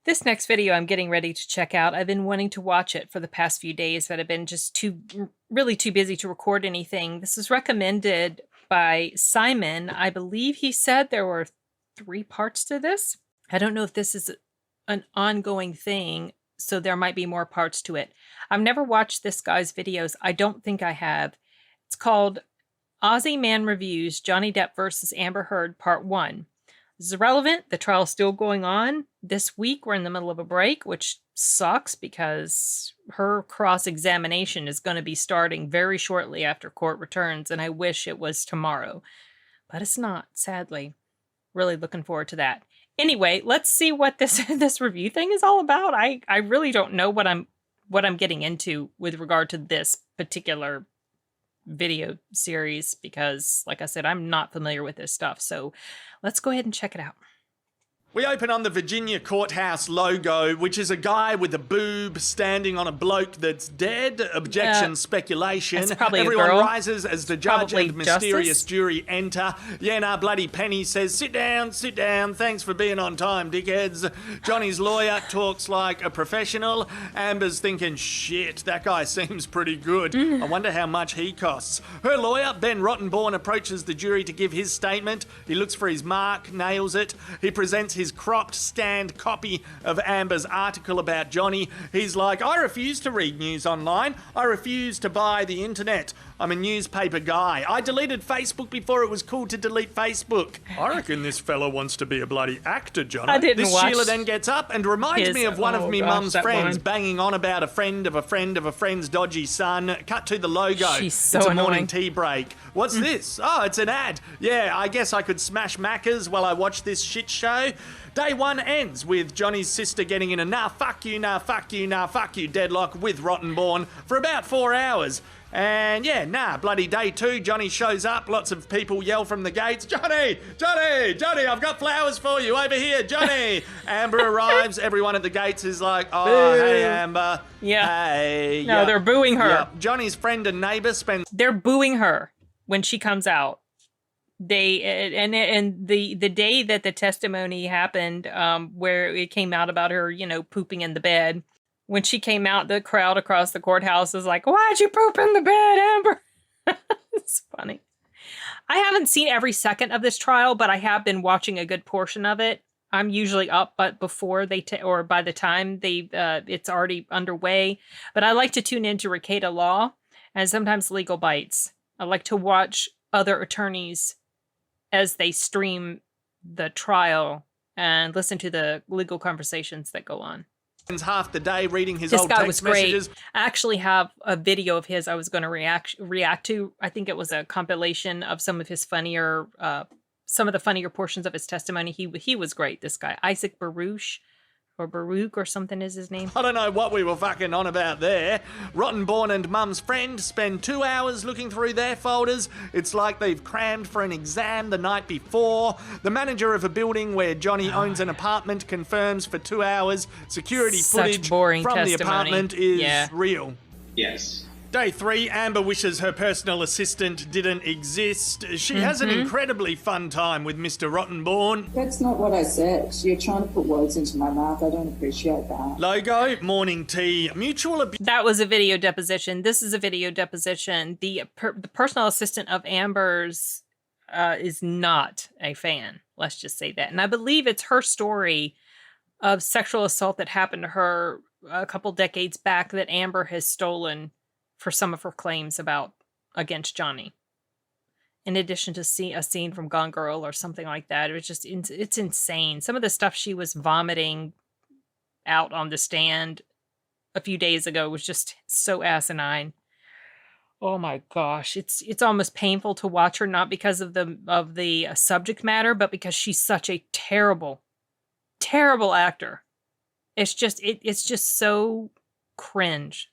This next video I'm getting ready to check out. I've been wanting to watch it for the past few days, but I've been just really too busy to record anything. This is recommended by Simon. I believe he said there were 3 parts to this. I don't know if this is an ongoing thing, so there might be more parts to it. I've never watched this guy's videos. I don't think I have. It's called Ozzy Man Reviews Johnny Depp versus Amber Heard Part 1. This is irrelevant. The trial's still going on. This week, we're in the middle of a break, which sucks because her cross-examination is going to be starting very shortly after court returns, and I wish it was tomorrow. But it's not, sadly. Really looking forward to that. Anyway, let's see what this review thing is all about. I really don't know what I'm getting into with regard to this particular video series because, like I said, I'm not familiar with this stuff. So let's go ahead and check it out. We open on the Virginia courthouse logo, which is a guy with a boob standing on a bloke that's dead. Objection, speculation. That's probably Everyone a girl. rises as the judge Probably and mysterious Justice. jury enter. Yeah, nah, bloody Penny says, sit down, thanks for being on time, dickheads. Johnny's lawyer talks like a professional. Amber's thinking, shit, that guy seems pretty good. I wonder how much he costs. Her lawyer, Ben Rottenborn, approaches the jury to give his statement. He looks for his mark, nails it. He presents his cropped, scanned copy of Amber's article about Johnny. He's like, I refuse to read news online. I refuse to buy the internet. I'm a newspaper guy. I deleted Facebook before it was cool to delete Facebook. I reckon this fella wants to be a bloody actor, Johnny. I didn't This watch Sheila then gets up and reminds me of one of me mum's friends banging on about a friend of a friend of a friend's dodgy son. Cut to the logo. She's so it's a annoying. morning tea break. What's this? Oh, it's an ad. Yeah, I guess I could smash Macca's while I watch this shit show. Day 1 ends with Johnny's sister getting in a nah fuck you, nah fuck you, nah fuck you deadlock with Rottenborn for about 4 hours. And yeah, nah, bloody day 2, Johnny shows up, lots of people yell from the gates, Johnny, Johnny, Johnny, I've got flowers for you, over here, Johnny. Amber arrives, everyone at the gates is like, oh, Boo. hey Amber, Yeah. hey. No, Yep. they're booing her. Yep. Johnny's friend and neighbor spends They're booing her when she comes out. They and the day that the testimony happened, where it came out about her, pooping in the bed. When she came out, the crowd across the courthouse is like, "Why'd you poop in the bed, Amber?" It's funny. I haven't seen every second of this trial, but I have been watching a good portion of it. I'm usually up, but before or by the time it's already underway. But I like to tune into 𝐂𝐇𝐀𝐏𝐿 and sometimes Legal Bites. I like to watch other attorneys as they stream the trial and listen to the legal conversations that go on. half the day reading his This old guy was text great. messages. I actually have a video of his I was going to react to. I think it was a compilation of some of his funnier, some of the funnier portions of his testimony. He was great, this guy. Isaac Baruch or something is his name. I don't know what we were fucking on about there. Rottenborn and Mum's friend spend 2 hours looking through their folders. It's like they've crammed for an exam the night before. The manager of a building where Johnny owns an apartment confirms for 2 hours security Such footage boring from the testimony. apartment is Yeah. real. Yes. Day 3, Amber wishes her personal assistant didn't exist. She has an incredibly fun time with Mr. Rottenborn. That's not what I said. You're trying to put words into my mouth. I don't appreciate that. Logo, morning tea, mutual abuse. That was a video deposition. This is a video deposition. The personal assistant of Amber's is not a fan. Let's just say that. And I believe it's her story of sexual assault that happened to her a couple decades back that Amber has stolen for some of her claims against Johnny. In addition to a scene from Gone Girl or something like that. It was just, it's insane. Some of the stuff she was vomiting out on the stand a few days ago was just so asinine. Oh my gosh, it's almost painful to watch her, not because of the subject matter, but because she's such a terrible, terrible actor. It's just so cringe.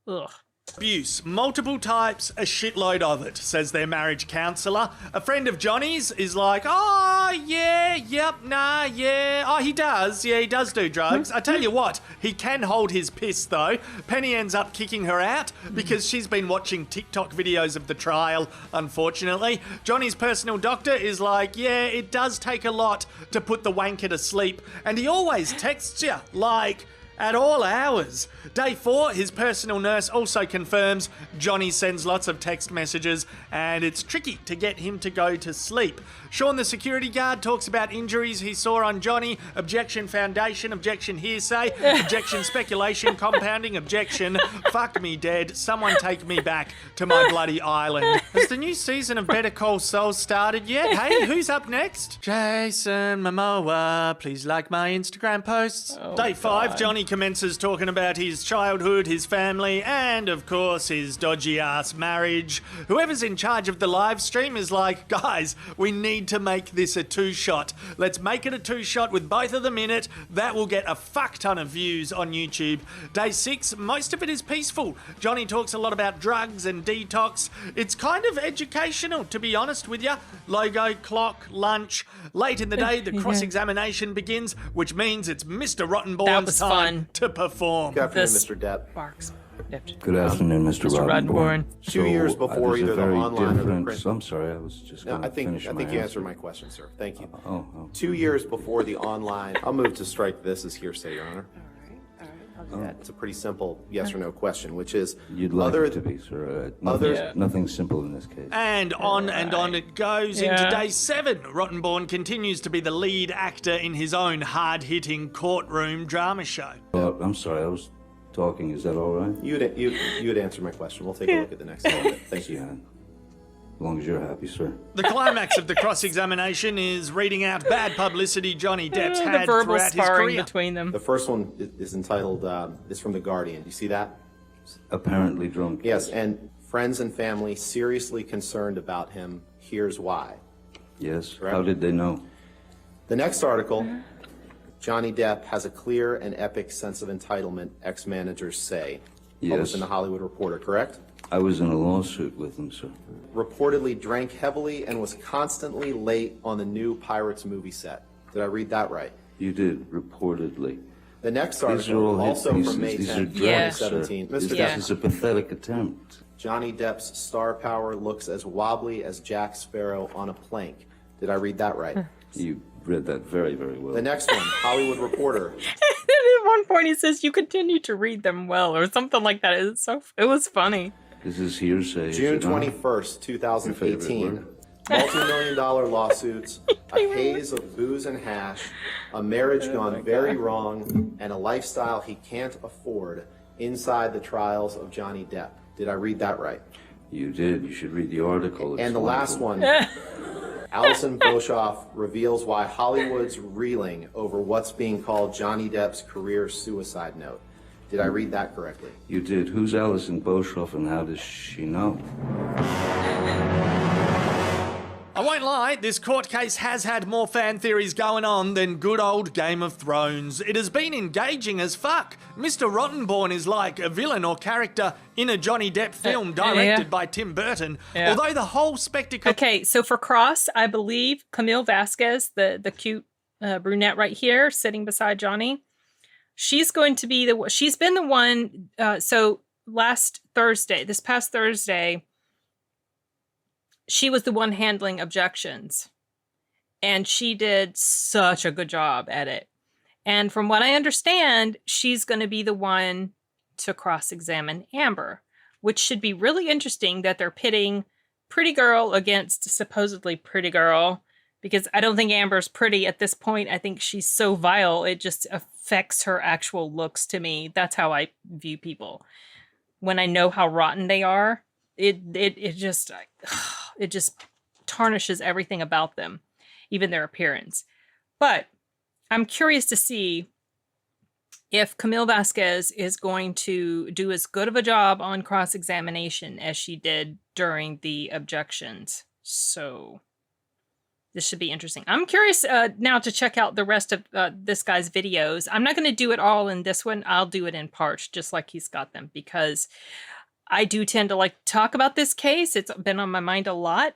Ugh. Abuse, multiple types, a shitload of it, says their marriage counsellor. A friend of Johnny's is like, oh, yeah, yep, nah, yeah. Oh, he does do drugs. I tell you what, he can hold his piss, though. Penny ends up kicking her out because she's been watching TikTok videos of the trial, unfortunately. Johnny's personal doctor is like, yeah, it does take a lot to put the wanker to sleep, and he always texts you, like, at all hours. Day 4, his personal nurse also confirms Johnny sends lots of text messages and it's tricky to get him to go to sleep. Sean, the security guard, talks about injuries he saw on Johnny. Objection foundation, objection hearsay, objection speculation, compounding, objection. Fuck me dead. Someone take me back to my bloody island. Has the new season of Better Call Saul started yet? Hey, who's up next? Jason Momoa, please like my Instagram posts. Day 5, Johnny commences talking about his childhood, his family, and of course his dodgy ass marriage. Whoever's in charge of the live stream is like, guys, we need to make this a 2-shot. Let's make it a 2-shot with both of them in it. That will get a fuck ton of views on YouTube. Day 6, most of it is peaceful. Johnny talks a lot about drugs and detox. It's kind of educational, to be honest with you. Logo, clock, lunch. Late in the day, the cross-examination begins, which means it's Mr. Rottenborn's time to perform. Good afternoon, Mr. Depp. Sparks. Good afternoon, Mr. Rottenborn. 2 years before either the online or the print. I'm sorry, I was just going to finish my I think you answer. answered my question, sir. Thank you. Oh. 2 years before the online, I'll move to strike this as hearsay, Your Honor. I'll do that. It's a pretty simple yes or no question, which is You'd like it to be, sir. Nothing simple in this case. And on it goes into day 7. Rottenborn continues to be the lead actor in his own hard-hitting courtroom drama show. I'm sorry, I was talking. Is that all right? You'd answer my question. We'll take a look at the next one. Thank you. Yeah. As long as you're happy, sir. The climax of the cross-examination is reading out bad publicity Johnny Depp's The had verbal throughout his sparring career. between them. The first one is entitled, is from The Guardian. You see that? Apparently drunk. Yes, and friends and family seriously concerned about him. Here's why. Yes. Correct. How did they know? The next article, Johnny Depp has a clear and epic sense of entitlement, ex-managers say. Published Yes. in the Hollywood Reporter, correct? I was in a lawsuit with him, sir. Reportedly drank heavily and was constantly late on the new Pirates movie set. Did I read that right? You did, reportedly. The next These are article, all hit also pieces. from May These 10, are drugs, sir. 2017. Mr. This Depp, is a pathetic attempt. Johnny Depp's star power looks as wobbly as Jack Sparrow on a plank. Did I read that right? You read that very, very well. The next one, Hollywood Reporter. At one point he says you continue to read them well or something like that. It was funny. This is hearsay. is June it not? 21st, 2018. Your Multi-million-dollar lawsuits, a haze of booze and hash, a marriage gone very wrong, and a lifestyle he can't afford inside the trials of Johnny Depp. Did I read that right? You did. You should read the article. It's And the last wonderful. one, Alison Boshoff reveals why Hollywood's reeling over what's being called Johnny Depp's career suicide note. Did I read that correctly? You did. Who's Alison Boshoff and how does she know? I won't lie, this court case has had more fan theories going on than good old Game of Thrones. It has been engaging as fuck. Mr. Rottenborn is like a villain or character in a Johnny Depp film directed by Tim Burton. Although the whole spectacle... Okay, so for Cross, I believe Camille Vasquez, the cute brunette right here, sitting beside Johnny, she's going to be she's been the one, so this past Thursday, she was the one handling objections. And she did such a good job at it. And from what I understand, she's going to be the one to cross-examine Amber, which should be really interesting that they're pitting pretty girl against supposedly pretty girl, because I don't think Amber's pretty at this point. I think she's so vile, it just affects her actual looks to me. That's how I view people. When I know how rotten they are, it just tarnishes everything about them, even their appearance. But I'm curious to see if Camille Vasquez is going to do as good of a job on cross-examination as she did during the objections. So this should be interesting. I'm curious now to check out the rest of this guy's videos. I'm not going to do it all in this one. I'll do it in parts, just like he's got them, because I do tend to like to talk about this case. It's been on my mind a lot.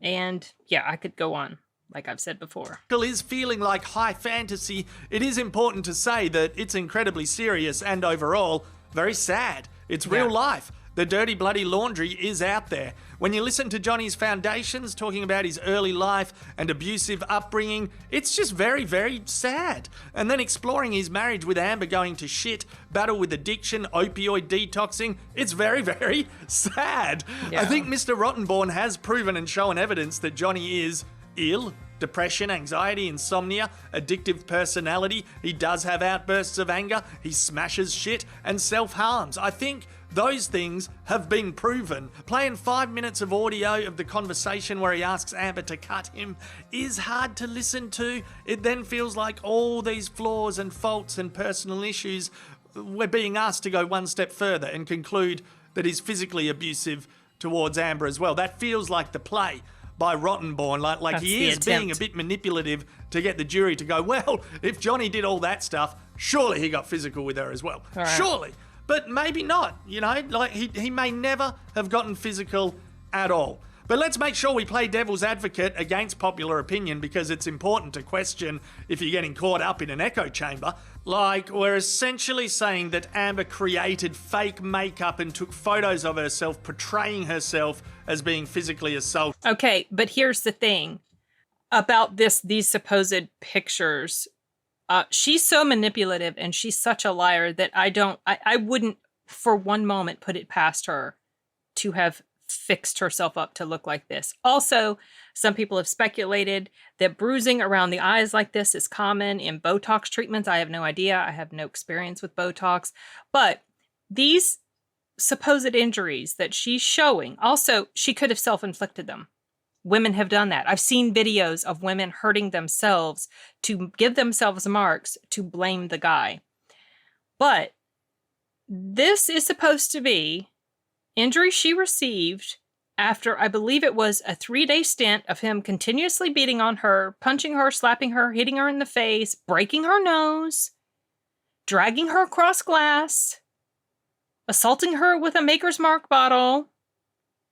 And yeah, I could go on, like I've said before. Is feeling like high fantasy, it is important to say that it's incredibly serious and overall very sad. It's real life. The dirty, bloody laundry is out there. When you listen to Johnny's foundations talking about his early life and abusive upbringing, it's just very, very sad. And then exploring his marriage with Amber going to shit, battle with addiction, opioid detoxing, it's very, very sad. Yeah. I think Mr. Rottenborn has proven and shown evidence that Johnny is ill. Depression, anxiety, insomnia, addictive personality. He does have outbursts of anger. He smashes shit and self-harms. I think those things have been proven. Playing 5 minutes of audio of the conversation where he asks Amber to cut him is hard to listen to. It then feels like all these flaws and faults and personal issues, we're being asked to go one step further and conclude that he's physically abusive towards Amber as well. That feels like the play by Rottenborn, like he is being a bit manipulative to get the jury to go, well, if Johnny did all that stuff, surely he got physical with her as well. Right. Surely. But maybe not, you know, like he may never have gotten physical at all. But let's make sure we play devil's advocate against popular opinion, because it's important to question if you're getting caught up in an echo chamber. Like, we're essentially saying that Amber created fake makeup and took photos of herself portraying herself as being physically assaulted. Okay, but here's the thing about these supposed pictures. She's so manipulative and she's such a liar that I wouldn't for one moment put it past her to have fixed herself up to look like this. Also, some people have speculated that bruising around the eyes like this is common in Botox treatments. I have no idea. I have no experience with Botox. But these supposed injuries that she's showing, also, she could have self-inflicted them. Women have done that. I've seen videos of women hurting themselves to give themselves marks to blame the guy. But this is supposed to be injury she received after, I believe it was a 3-day stint of him continuously beating on her, punching her, slapping her, hitting her in the face, breaking her nose, dragging her across glass, assaulting her with a Maker's Mark bottle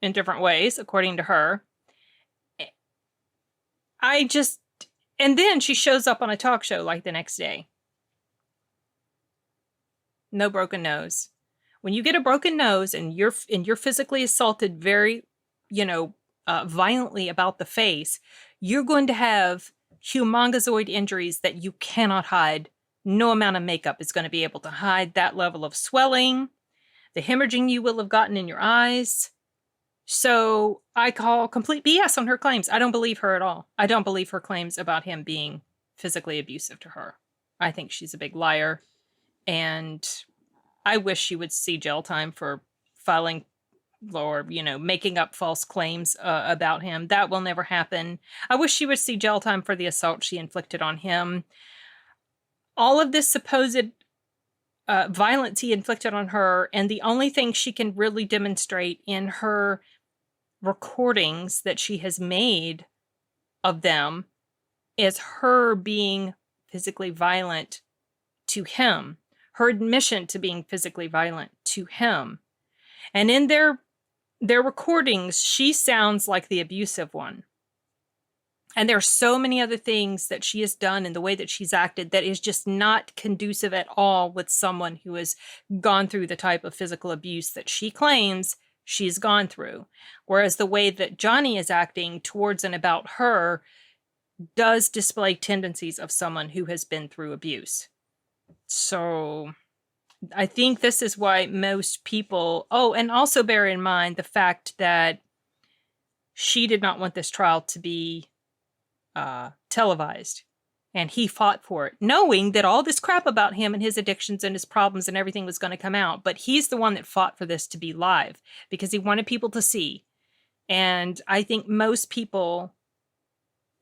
in different ways, according to her. And then she shows up on a talk show like the next day. No broken nose. When you get a broken nose and you're physically assaulted very, violently about the face, you're going to have humongozoid injuries that you cannot hide. No amount of makeup is going to be able to hide that level of swelling, the hemorrhaging you will have gotten in your eyes. So I call complete BS on her claims. I don't believe her at all. I don't believe her claims about him being physically abusive to her. I think she's a big liar. And I wish she would see jail time for filing or, making up false claims about him. That will never happen. I wish she would see jail time for the assault she inflicted on him. All of this supposed violence he inflicted on her, and the only thing she can really demonstrate in her recordings that she has made of them is her being physically violent to him, her admission to being physically violent to him. And in their recordings, she sounds like the abusive one. And there are so many other things that she has done in the way that she's acted that is just not conducive at all with someone who has gone through the type of physical abuse that she claims she's gone through. Whereas the way that Johnny is acting towards and about her does display tendencies of someone who has been through abuse. So I think this is why most people... Oh, and also bear in mind the fact that she did not want this trial to be televised. And he fought for it, knowing that all this crap about him and his addictions and his problems and everything was going to come out. But he's the one that fought for this to be live because he wanted people to see. And I think most people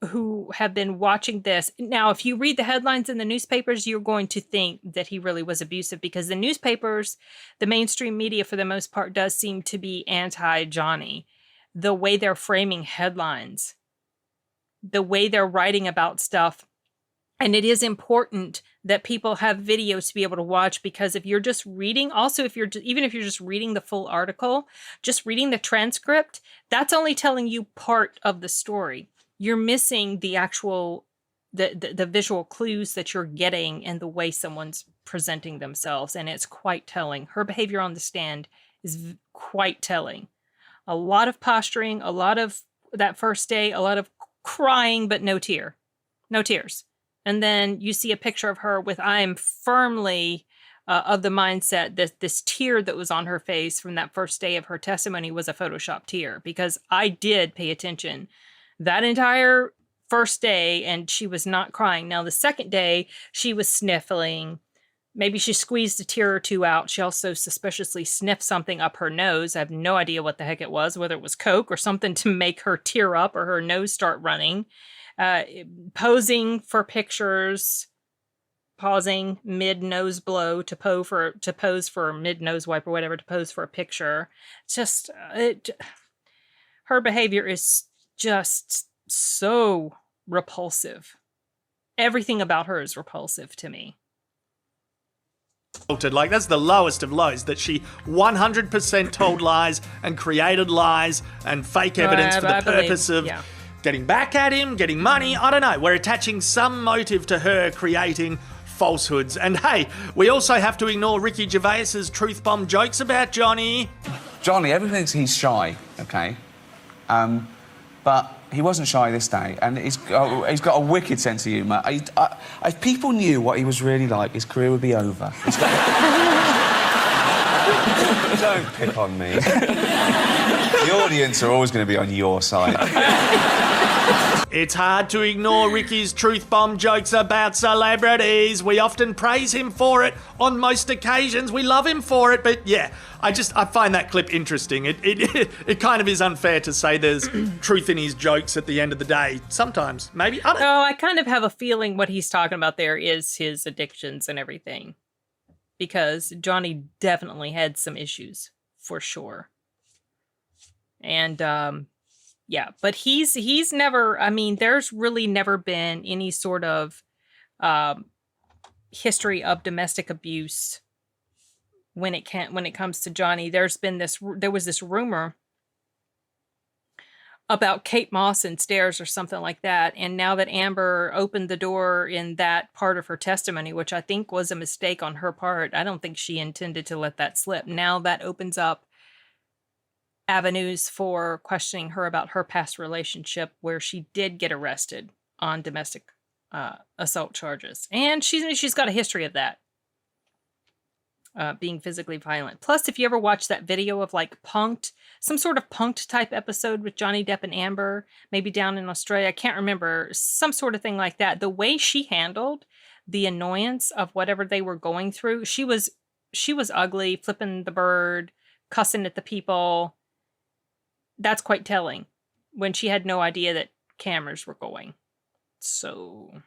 who have been watching this... Now, if you read the headlines in the newspapers, you're going to think that he really was abusive because the newspapers, the mainstream media for the most part, does seem to be anti-Johnny. The way they're framing headlines, the way they're writing about stuff. And it is important that people have videos to be able to watch, because if you're just reading, also even if you're just reading the full article, just reading the transcript, that's only telling you part of the story. You're missing the actual the visual clues that you're getting and the way someone's presenting themselves, and it's quite telling. Her behavior on the stand is quite telling. A lot of posturing, a lot of that first day, a lot of crying, but no tears. And then you see a picture of her with, I am firmly of the mindset that this tear that was on her face from that first day of her testimony was a Photoshop tear, because I did pay attention that entire first day and she was not crying. Now, the second day, she was sniffling. Maybe she squeezed a tear or two out. She also suspiciously sniffed something up her nose. I have no idea what the heck it was, whether it was Coke or something to make her tear up or her nose start running. Posing for pictures, pausing mid-nose blow to pose for mid-nose wipe or whatever, to pose for a picture. Just, her behavior is just so repulsive. Everything about her is repulsive to me. Like, that's the lowest of lows, that she 100% told lies and created lies and fake evidence for the purpose of getting back at him, getting money. I don't know. We're attaching some motive to her creating falsehoods. And hey, we also have to ignore Ricky Gervais's truth bomb jokes about Johnny. Johnny, everyone thinks he's shy, okay? But he wasn't shy this day, and he's got a wicked sense of humour. If people knew what he was really like, his career would be over. Don't pick on me. The audience are always going to be on your side. It's hard to ignore Ricky's truth bomb jokes about celebrities. We often praise him for it. On most occasions, we love him for it. But yeah, I find that clip interesting. It kind of is unfair to say there's truth in his jokes at the end of the day. Sometimes, maybe. I kind of have a feeling what he's talking about there is his addictions and everything. Because Johnny definitely had some issues, for sure. And, yeah, but he's never, I mean, there's really never been any sort of history of domestic abuse when it comes to Johnny. There was this rumor about Kate Moss and stairs or something like that. And now that Amber opened the door in that part of her testimony, which I think was a mistake on her part, I don't think she intended to let that slip. Now that opens up avenues for questioning her about her past relationship where she did get arrested on domestic assault charges. And she's got a history of that. Being physically violent. Plus, if you ever watch that video of like Punk'd, some sort of Punk'd type episode with Johnny Depp and Amber, maybe down in Australia, I can't remember, some sort of thing like that. The way she handled the annoyance of whatever they were going through, she was ugly, flipping the bird, cussing at the people. That's quite telling when she had no idea that cameras were going. So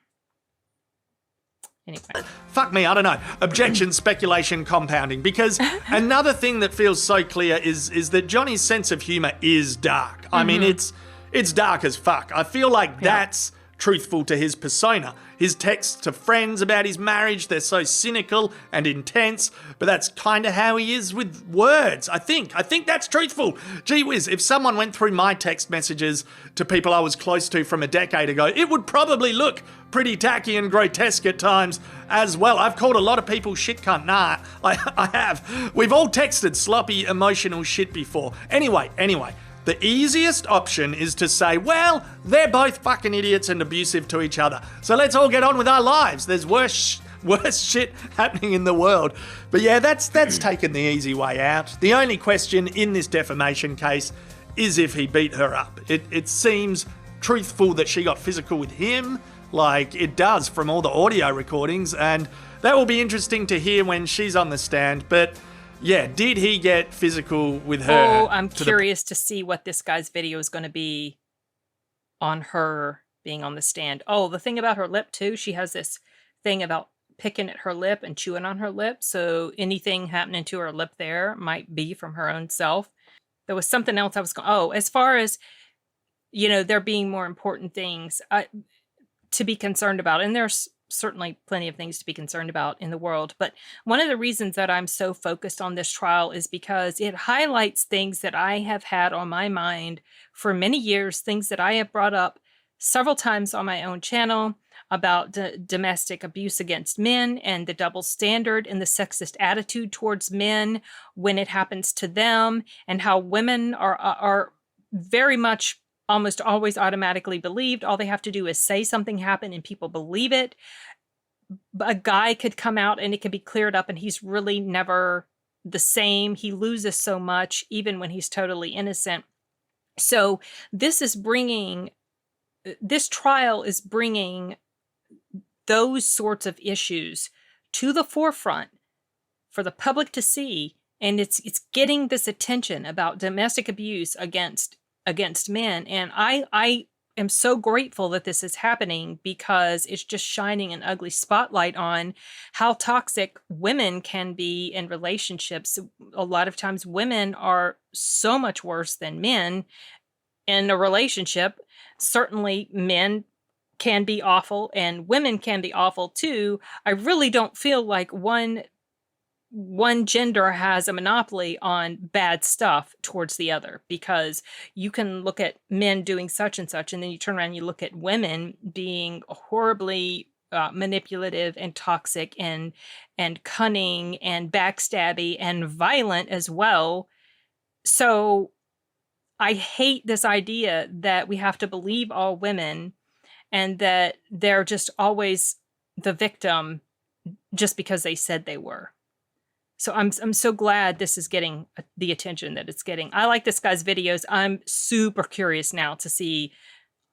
anyway. Fuck me, I don't know. Objection, speculation, compounding. Because another thing that feels so clear is that Johnny's sense of humour is dark. I mean, it's dark as fuck. I feel like that's truthful to his persona. His texts to friends about his marriage, they're so cynical and intense, but that's kind of how he is with words, I think. I think that's truthful. Gee whiz, if someone went through my text messages to people I was close to from a decade ago, it would probably look pretty tacky and grotesque at times as well. I've called a lot of people shit cunt. Nah, I have. We've all texted sloppy, emotional shit before. Anyway. The easiest option is to say, well, they're both fucking idiots and abusive to each other. So let's all get on with our lives. There's worse shit happening in the world. But yeah, that's taken the easy way out. The only question in this defamation case is if he beat her up. It seems truthful that she got physical with him, like it does from all the audio recordings, and that will be interesting to hear when she's on the stand. But yeah, did he get physical with her? Oh, I'm curious to see what this guy's video is going to be on her being on the stand. Oh, the thing about her lip, too, she has this thing about picking at her lip and chewing on her lip, so anything happening to her lip there might be from her own self. There was something else I was going... Oh, as far as, there being more important things to be concerned about, and there's certainly plenty of things to be concerned about in the world. But one of the reasons that I'm so focused on this trial is because it highlights things that I have had on my mind for many years, things that I have brought up several times on my own channel about domestic abuse against men and the double standard and the sexist attitude towards men when it happens to them, and how women are very much almost always automatically believed. All they have to do is say something happened and people believe it. A guy could come out and it could be cleared up and he's really never the same. He loses so much even when he's totally innocent. So this trial is bringing those sorts of issues to the forefront for the public to see, and it's getting this attention about domestic abuse against men. And I am so grateful that this is happening, because it's just shining an ugly spotlight on how toxic women can be in relationships. A lot of times women are so much worse than men in a relationship. Certainly men can be awful and women can be awful too. I really don't feel like one gender has a monopoly on bad stuff towards the other, because you can look at men doing such and such, and then you turn around and you look at women being horribly manipulative and toxic and cunning and backstabby and violent as well. So I hate this idea that we have to believe all women and that they're just always the victim just because they said they were. So I'm so glad this is getting the attention that it's getting. I like this guy's videos. I'm super curious now to see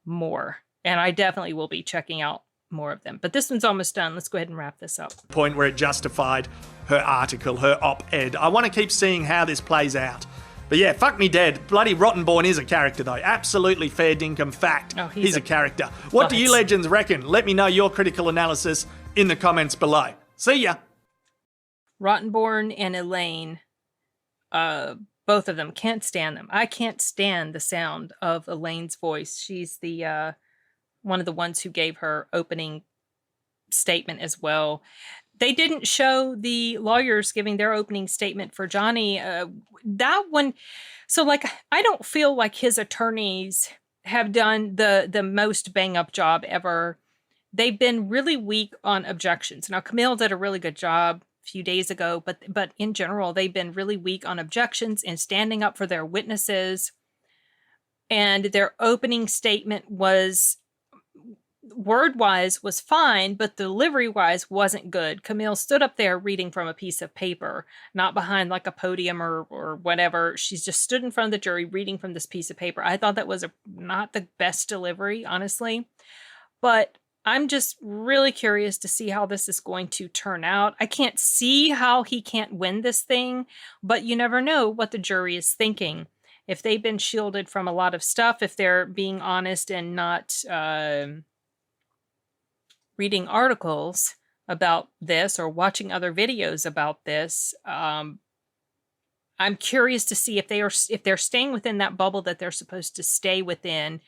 more, and I definitely will be checking out more of them. But this one's almost done. Let's go ahead and wrap this up. Point where it justified her article, her op-ed. I want to keep seeing how this plays out. But yeah, fuck me dead. Bloody Rottenborn is a character, though. Absolutely fair dinkum fact. Oh, he's a character. What do you legends reckon? Let me know your critical analysis in the comments below. See ya. Rottenborn and Elaine, both of them, can't stand them. I can't stand the sound of Elaine's voice. She's the one of the ones who gave her opening statement as well. They didn't show the lawyers giving their opening statement for Johnny. That one, so like, I don't feel like his attorneys have done the most bang up job ever. They've been really weak on objections. Now, Camille did a really good job a few days ago, but in general, they've been really weak on objections and standing up for their witnesses. And their opening statement was, word-wise, was fine, but delivery-wise wasn't good. Camille stood up there reading from a piece of paper, not behind like a podium or whatever. She's just stood in front of the jury reading from this piece of paper. I thought that was not the best delivery, honestly. But I'm just really curious to see how this is going to turn out. I can't see how he can't win this thing, but you never know what the jury is thinking. If they've been shielded from a lot of stuff, if they're being honest and not reading articles about this or watching other videos about this, I'm curious to see if they're staying within that bubble that they're supposed to stay within.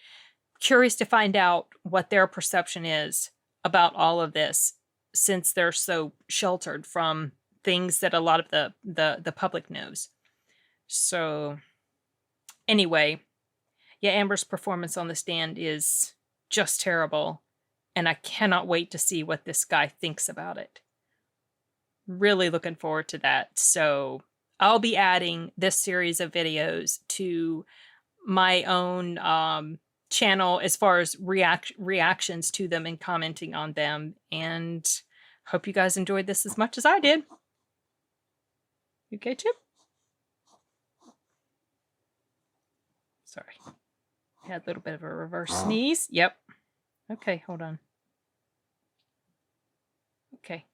Curious to find out what their perception is about all of this, since they're so sheltered from things that a lot of the public knows. So anyway, yeah, Amber's performance on the stand is just terrible, and I cannot wait to see what this guy thinks about it. Really looking forward to that. So I'll be adding this series of videos to my own channel as far as reactions to them and commenting on them. And hope you guys enjoyed this as much as I did. Okay, Chip? Sorry. Had a little bit of a reverse sneeze. Yep. Okay, hold on. Okay.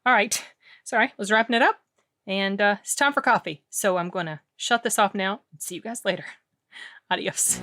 All right. Sorry, I was wrapping it up. And it's time for coffee. So I'm going to shut this off now and see you guys later. Adios.